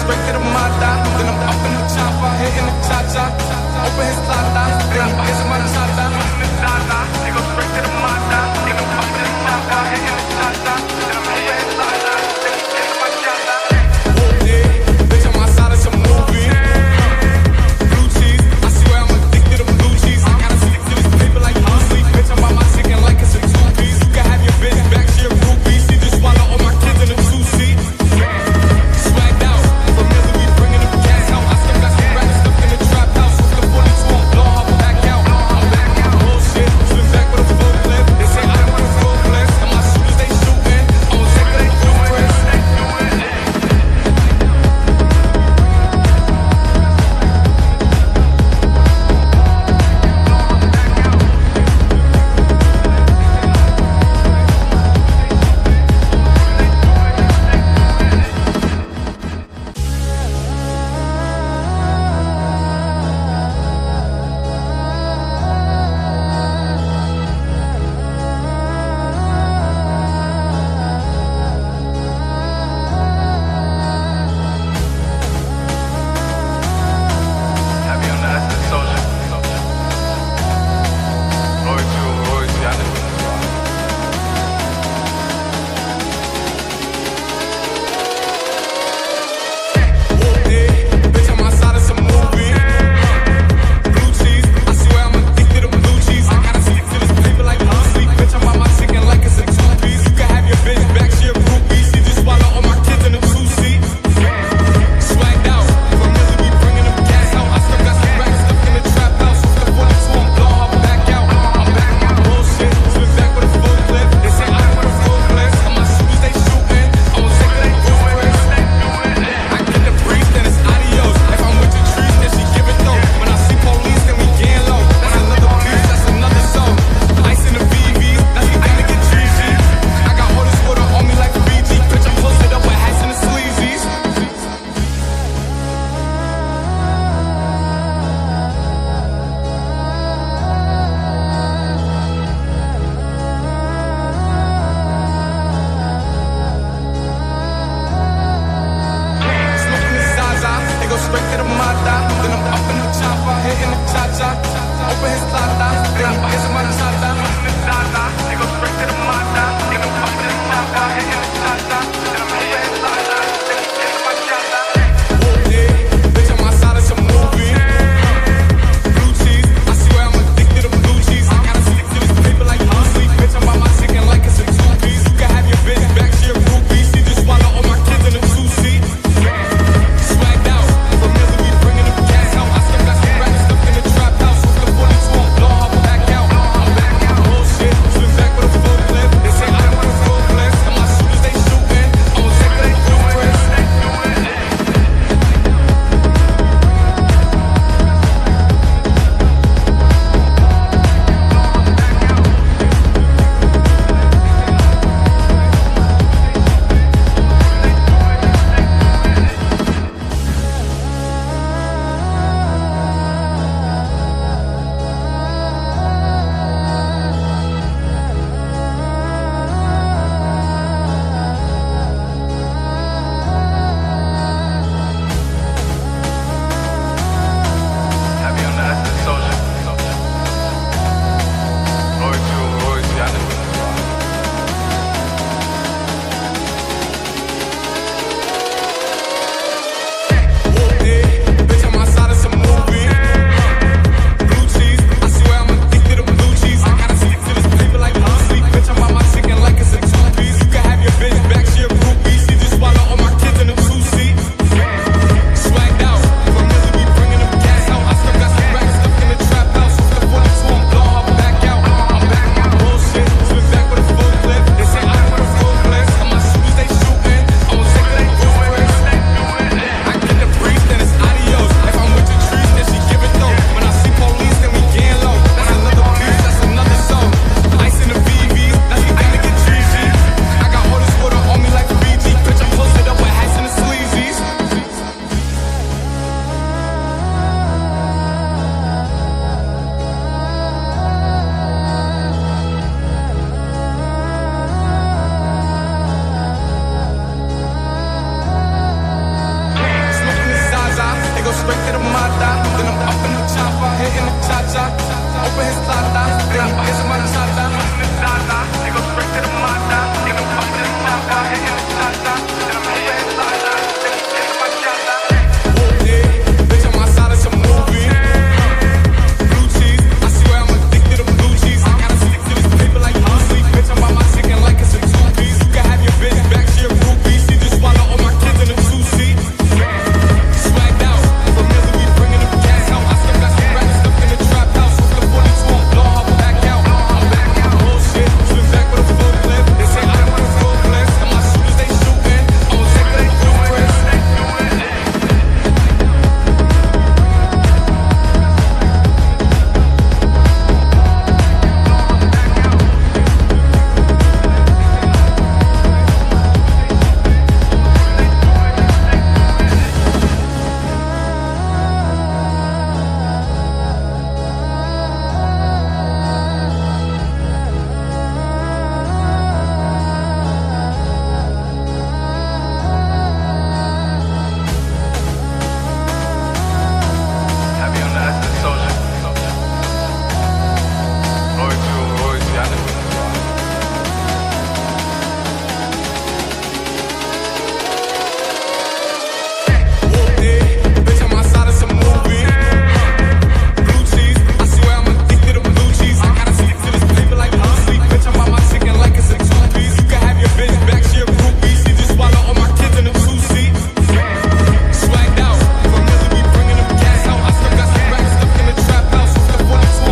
straight to the mata. Then I'm up in the chopper, hitting the cha-cha. Open his lata, then he gets my cha-cha. They go straight to the mata. Then I'm up in the chopper, hitting the cha-cha. Then I'm open his lata, then he gets my cha-cha. Bitch, on my side, it's a movie. Blue cheese, I swear I'm addicted to blue cheese. I gotta stick to this paper like blue sleep. Bitch, I'm by my chicken like it's a two-piece. You can have your bitch back, she a groupie. She just swallow all my kids in a two-seat. Swagged out, familiar, we bringing them gas out. I still got some rappers stuck in the trap house. The 42 on blow, I'll back out. I'm back out, bullshit. Swim back with a full clip. They say I don't want a full blitz. And my shooters, they shooting. I'ma take it, they do it. Happy on the Asset Soldier. Glory to, I know what it's about. Bitch, on my side, it's a movie. Blue cheese, I swear I'm addicted to blue cheese. I gotta stick to this paper like blue sleep. Bitch, I'm by my chicken like it's a two-piece. You can have your bitch back, she a groupie. She just swallow all my kids in a two-seat. Swagged out, familiar, we bringing them gas out. I still got some racks stuck in the trap house. The 42 on blow, I'll back out. I'm back out, bullshit. Swim back with a full clip. They say I don't want a full blitz. And my shooters, they shooting. I'ma take it, they do it. I get the breeze, then it's adios. If I'm with the trees, then she give it though. When I see police, then we get low. That's another piece, that's another soul. Ice in the VVs, that's the thing to get cheesy. I got all this water on me like Fiji. Bitch, I'm posted up with hats and the sleazies. Smoking the Zaza, they go straight to the mata. Then I'm up in the chopper, hitting the cha-cha. Open his lata, then he gets my cha-cha.